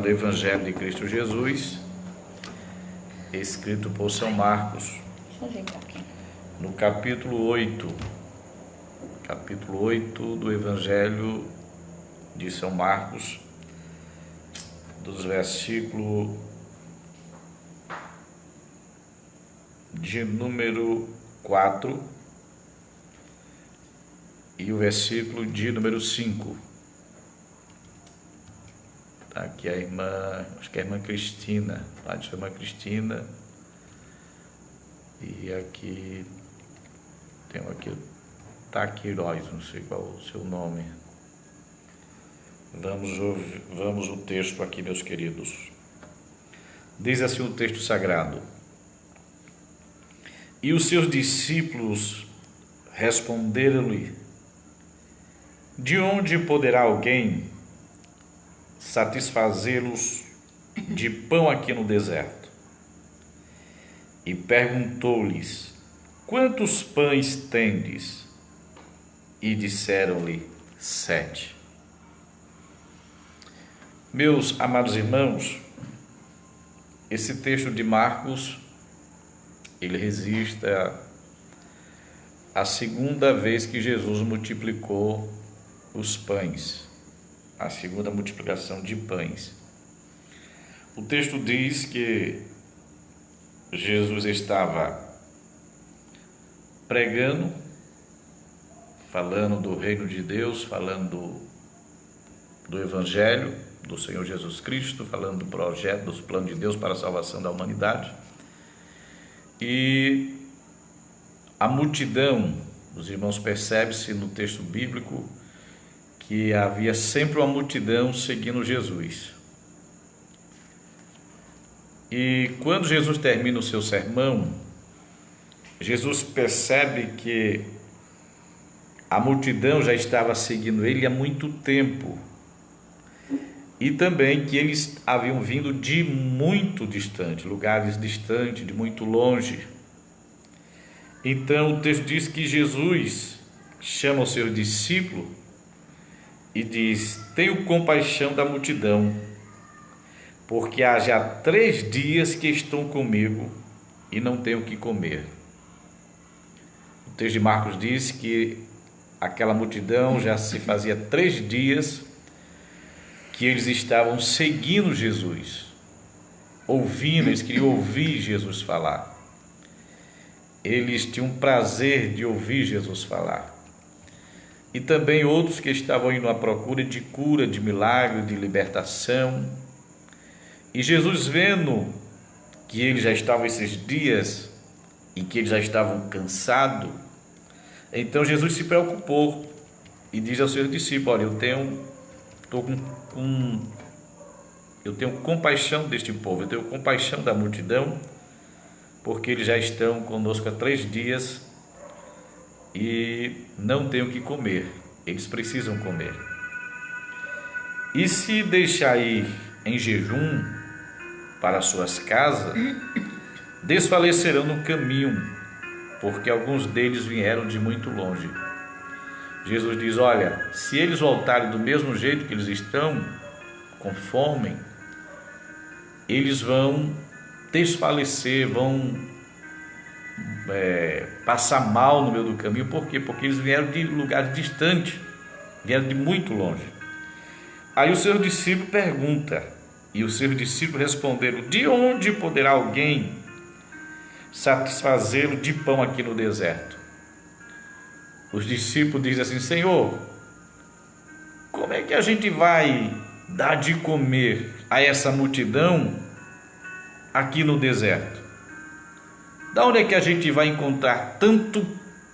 Do Evangelho de Cristo Jesus, escrito por São Marcos, no capítulo 8 do Evangelho de São Marcos, dos versículos de número 4 e o versículo de número 5. Tá aqui a irmã, acho que é a irmã Cristina, lá de sua irmã Cristina. E aqui tem aqui o Taquiróis, não sei qual o seu nome. Vamos o texto aqui, meus queridos. Diz assim o texto sagrado: E os seus discípulos responderam-lhe: De onde poderá alguém satisfazê-los de pão aqui no deserto? E perguntou-lhes: Quantos pães tendes? E disseram-lhe: 7. Meus amados irmãos, esse texto de Marcos, ele registra a segunda vez que Jesus multiplicou os pães, a segunda multiplicação de pães. O texto diz que Jesus estava pregando, falando do reino de Deus, falando do Evangelho do Senhor Jesus Cristo, falando do projeto, dos planos de Deus para a salvação da humanidade. E a multidão, os irmãos, percebe-se no texto bíblico que havia sempre uma multidão seguindo Jesus. E quando Jesus termina o seu sermão, Jesus percebe que a multidão já estava seguindo ele há muito tempo e também que eles haviam vindo de muito distante, lugares distantes, de muito longe. Então o texto diz que Jesus chama o seu discípulo e diz: Tenho compaixão da multidão, porque há já 3 dias que estão comigo e não tenho o que comer. O texto de Marcos diz que aquela multidão já se fazia 3 dias que eles estavam seguindo Jesus, ouvindo, eles queriam ouvir Jesus falar. Eles tinham prazer de ouvir Jesus falar. E também outros que estavam indo à procura de cura, de milagre, de libertação. E Jesus, vendo que eles já estavam esses dias e que eles já estavam cansados, então Jesus se preocupou e diz aos seus discípulos: Olha, eu tenho compaixão deste povo, eu tenho compaixão da multidão, porque eles já estão conosco há 3 dias e não têm o que comer, eles precisam comer. E se deixar ir em jejum para suas casas, desfalecerão no caminho, porque alguns deles vieram de muito longe. Jesus diz: olha, se eles voltarem do mesmo jeito que eles estão, com fome, eles vão desfalecer, vão passar mal no meio do caminho. Por quê? Porque eles vieram de lugares distantes, vieram de muito longe. Aí o seu discípulo pergunta, e os seus discípulos responderam: De onde poderá alguém satisfazê-lo de pão aqui no deserto? Os discípulos dizem assim: Senhor, como é que a gente vai dar de comer a essa multidão aqui no deserto? Da onde é que a gente vai encontrar tanto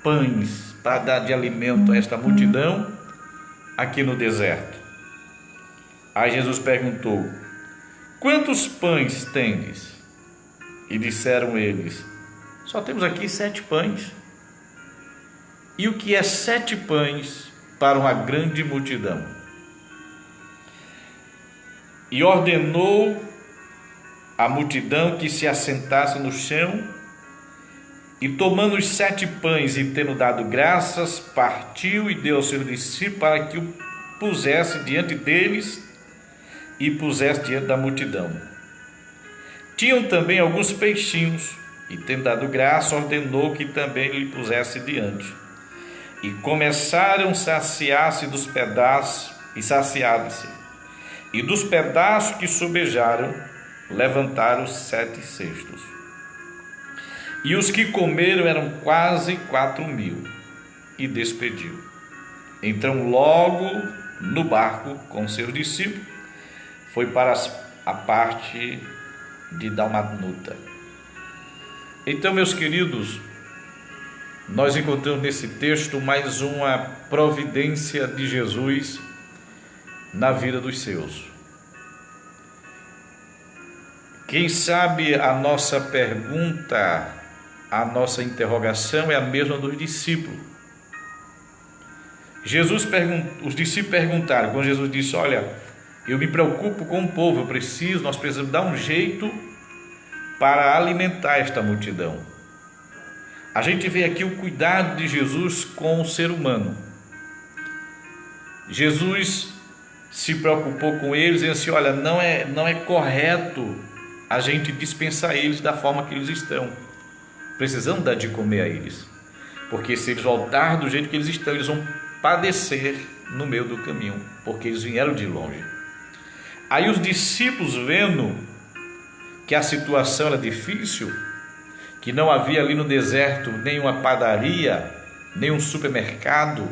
pães para dar de alimento a esta multidão aqui no deserto? Aí Jesus perguntou: Quantos pães tendes? E disseram eles: Só temos aqui 7 pães. E o que é 7 pães para uma grande multidão? E ordenou a multidão que se assentasse no chão, e tomando os 7 pães e tendo dado graças, partiu e deu aos seus discípulos para que o pusesse diante deles, e pusesse diante da multidão. Tinham também alguns peixinhos, e tendo dado graça, ordenou que também lhe pusesse diante. E começaram a saciar-se dos pedaços, e saciaram-se. E dos pedaços que sobejaram, levantaram 7 cestos. E os que comeram eram quase 4.000, e despediu. Então, logo no barco com seus discípulos, foi para a parte de Dalmanuta. Então, meus queridos, nós encontramos nesse texto mais uma providência de Jesus na vida dos seus. Quem sabe a nossa pergunta, a nossa interrogação é a mesma dos discípulos. Os discípulos perguntaram, quando Jesus disse: olha, eu me preocupo com o povo, nós precisamos dar um jeito para alimentar esta multidão. A gente vê aqui o cuidado de Jesus com o ser humano. Jesus se preocupou com eles e disse: olha, não é correto a gente dispensar eles da forma que eles estão. Precisamos dar de comer a eles, porque se eles voltarem do jeito que eles estão, eles vão padecer no meio do caminho, porque eles vieram de longe. Aí os discípulos, vendo que a situação era difícil, que não havia ali no deserto nenhuma padaria, nem um supermercado,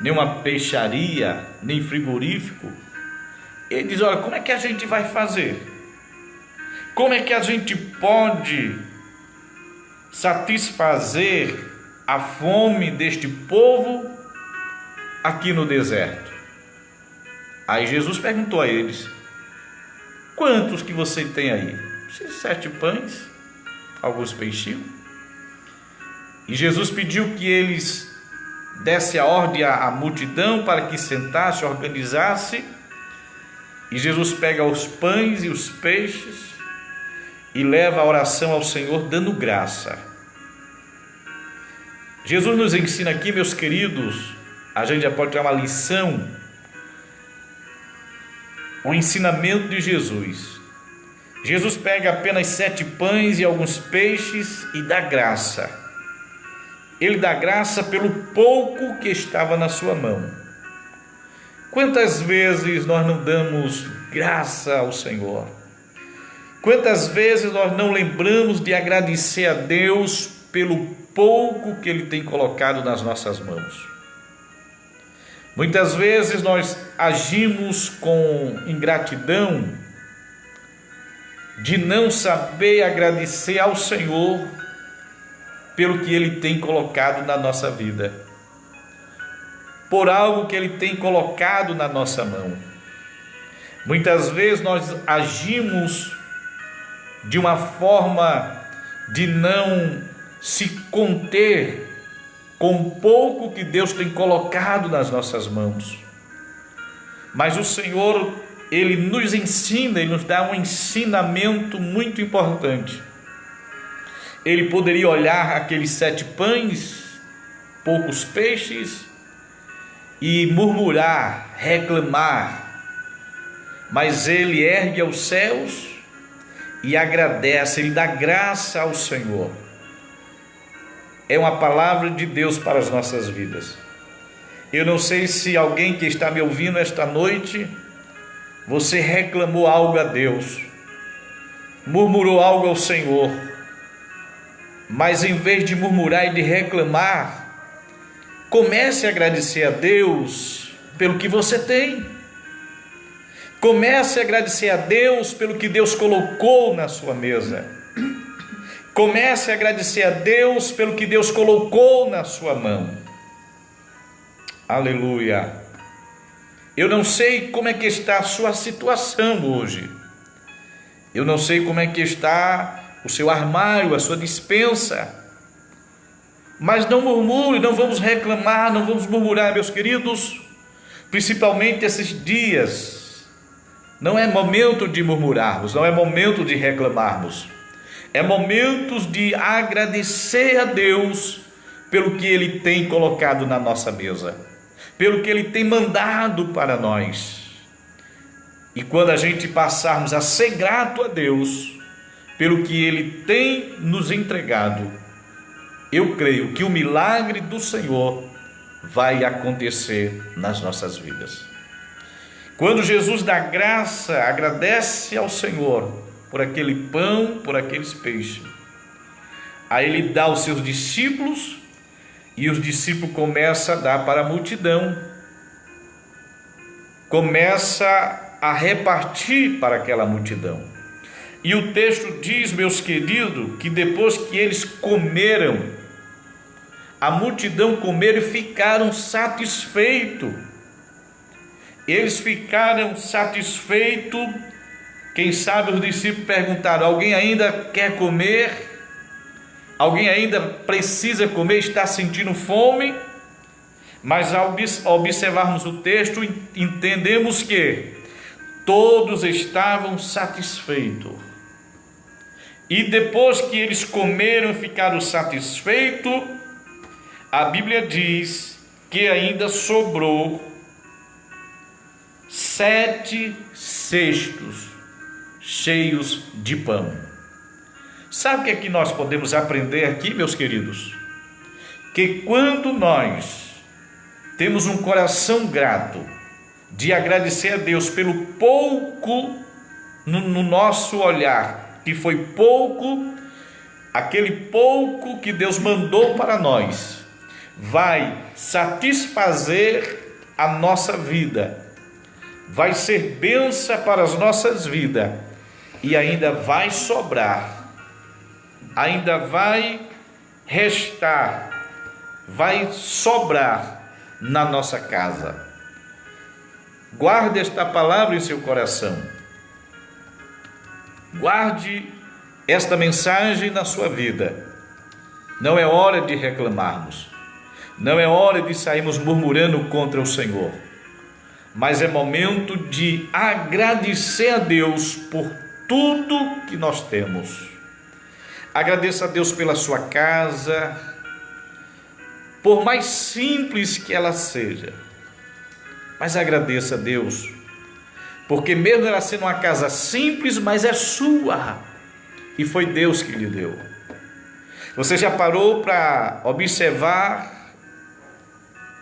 nem uma peixaria, nem frigorífico, ele diz: olha, como é que a gente vai fazer? Como é que a gente pode satisfazer a fome deste povo aqui no deserto? Aí Jesus perguntou a eles: quantos que você tem aí? 7 pães, alguns peixinhos. E Jesus pediu que eles dessem a ordem à multidão para que sentasse, organizasse. E Jesus pega os pães e os peixes e leva a oração ao Senhor, dando graça. Jesus nos ensina aqui, meus queridos, a gente já pode tirar uma lição, o ensinamento de Jesus. Jesus pega apenas 7 pães e alguns peixes e dá graça. Ele dá graça pelo pouco que estava na sua mão. Quantas vezes nós não damos graça ao Senhor? Quantas vezes nós não lembramos de agradecer a Deus pelo pouco que Ele tem colocado nas nossas mãos? Muitas vezes nós agimos com ingratidão, de não saber agradecer ao Senhor pelo que Ele tem colocado na nossa vida, por algo que Ele tem colocado na nossa mão. Muitas vezes nós agimos de uma forma de não se conter com o pouco que Deus tem colocado nas nossas mãos. Mas o Senhor, Ele nos ensina, Ele nos dá um ensinamento muito importante. Ele poderia olhar aqueles 7 pães, poucos peixes, e murmurar, reclamar, mas Ele ergue aos céus e agradece, Ele dá graça ao Senhor. É uma palavra de Deus para as nossas vidas. Eu não sei se alguém que está me ouvindo esta noite, você reclamou algo a Deus, murmurou algo ao Senhor, mas em vez de murmurar e de reclamar, comece a agradecer a Deus pelo que você tem. Comece a agradecer a Deus pelo que Deus colocou na sua mesa. Comece a agradecer a Deus pelo que Deus colocou na sua mão. Aleluia. Eu não sei como é que está a sua situação hoje. Eu não sei como é que está o seu armário, a sua despensa. Mas não murmure, não vamos reclamar, não vamos murmurar, meus queridos. Principalmente esses dias. Não é momento de murmurarmos, não é momento de reclamarmos. É momento de agradecer a Deus pelo que Ele tem colocado na nossa mesa, pelo que Ele tem mandado para nós. E quando a gente passarmos a ser grato a Deus pelo que Ele tem nos entregado, eu creio que o milagre do Senhor vai acontecer nas nossas vidas. Quando Jesus dá graça, agradece ao Senhor por aquele pão, por aqueles peixes, aí Ele dá aos seus discípulos, e os discípulos começam a dar para a multidão, começa a repartir para aquela multidão. E o texto diz, meus queridos, que depois que eles comeram, a multidão comeram e ficaram satisfeitos. Eles ficaram satisfeitos. Quem sabe os discípulos perguntaram: alguém ainda quer comer? Alguém ainda precisa comer? Está sentindo fome? Mas ao observarmos o texto, entendemos que todos estavam satisfeitos. E depois que eles comeram e ficaram satisfeitos, a Bíblia diz que ainda sobrou 7 cestos cheios de pão. Sabe o que é que nós podemos aprender aqui, meus queridos? Que quando nós temos um coração grato de agradecer a Deus pelo pouco no nosso olhar, que foi pouco, aquele pouco que Deus mandou para nós, vai satisfazer a nossa vida, vai ser bênção para as nossas vidas, e ainda vai sobrar, ainda vai restar, vai sobrar na nossa casa. Guarde esta palavra em seu coração, guarde esta mensagem na sua vida. Não é hora de reclamarmos, não é hora de sairmos murmurando contra o Senhor, mas é momento de agradecer a Deus por tudo que nós temos. Agradeça a Deus pela sua casa, por mais simples que ela seja, mas agradeça a Deus, porque mesmo ela sendo uma casa simples, mas é sua, e foi Deus que lhe deu. Você já parou para observar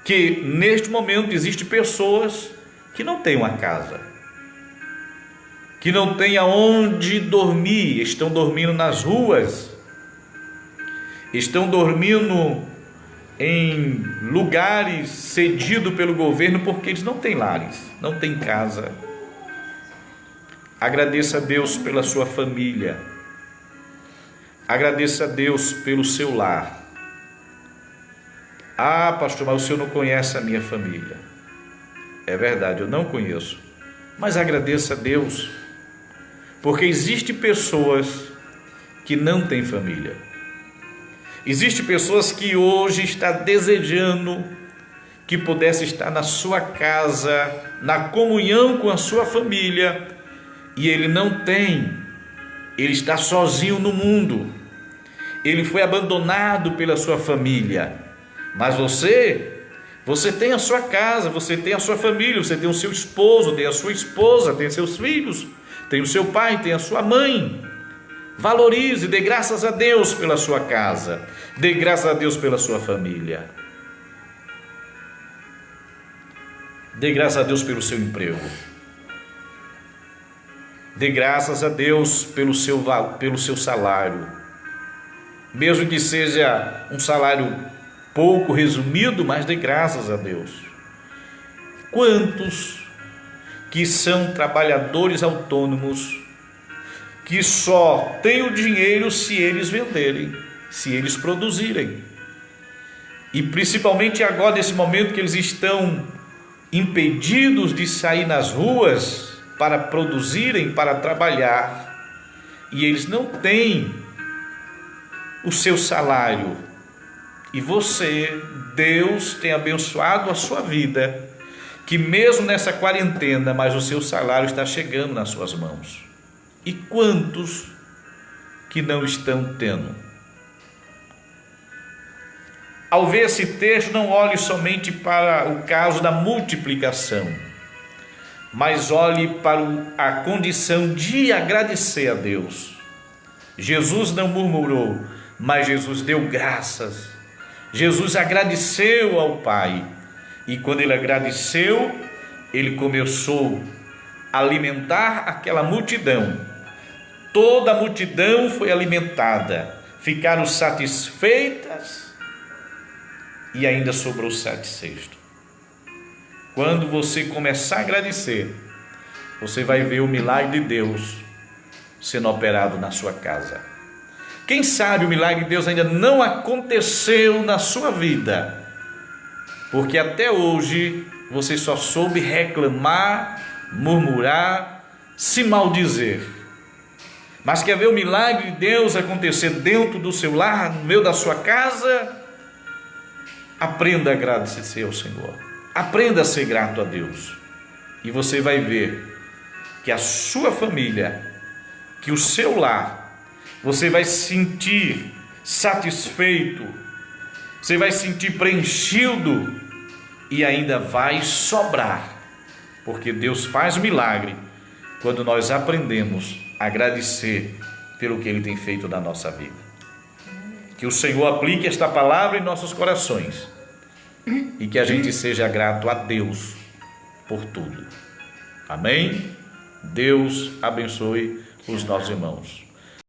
que neste momento existem pessoas que não têm uma casa, que não têm aonde dormir, estão dormindo nas ruas, estão dormindo em lugares cedidos pelo governo, porque eles não têm lares, não têm casa. Agradeça a Deus pela sua família, agradeça a Deus pelo seu lar. Ah, pastor, mas o senhor não conhece a minha família. É verdade, eu não conheço, mas agradeça a Deus, porque existem pessoas que não têm família. Existem pessoas que hoje estão desejando que pudesse estar na sua casa, na comunhão com a sua família, e ele não tem, ele está sozinho no mundo, ele foi abandonado pela sua família. Mas você tem a sua casa, você tem a sua família, você tem o seu esposo, tem a sua esposa, tem seus filhos, tem o seu pai, tem a sua mãe. Valorize, dê graças a Deus pela sua casa, dê graças a Deus pela sua família, dê graças a Deus pelo seu emprego, dê graças a Deus pelo seu salário, mesmo que seja um salário pouco resumido, mas dê graças a Deus. Quantos que são trabalhadores autônomos, que só têm o dinheiro se eles venderem, se eles produzirem, e principalmente agora, nesse momento que eles estão impedidos de sair nas ruas para produzirem, para trabalhar, e eles não têm o seu salário. E você, Deus tem abençoado a sua vida, que mesmo nessa quarentena, mas o seu salário está chegando nas suas mãos. E quantos que não estão tendo? Ao ver esse texto, não olhe somente para o caso da multiplicação, mas olhe para a condição de agradecer a Deus. Jesus não murmurou, mas Jesus deu graças. Jesus agradeceu ao Pai. E quando ele agradeceu, ele começou a alimentar aquela multidão. Toda a multidão foi alimentada, ficaram satisfeitas e ainda sobrou 7 cestos. Quando você começar a agradecer, você vai ver o milagre de Deus sendo operado na sua casa. Quem sabe o milagre de Deus ainda não aconteceu na sua vida, porque até hoje você só soube reclamar, murmurar, se maldizer. Mas quer ver o milagre de Deus acontecer dentro do seu lar, no meio da sua casa? Aprenda a agradecer ao Senhor. Aprenda a ser grato a Deus. E você vai ver que a sua família, que o seu lar, você vai se sentir satisfeito, você vai se sentir preenchido e ainda vai sobrar, porque Deus faz milagre quando nós aprendemos a agradecer pelo que Ele tem feito na nossa vida. Que o Senhor aplique esta palavra em nossos corações e que a gente seja grato a Deus por tudo. Amém? Deus abençoe os nossos irmãos.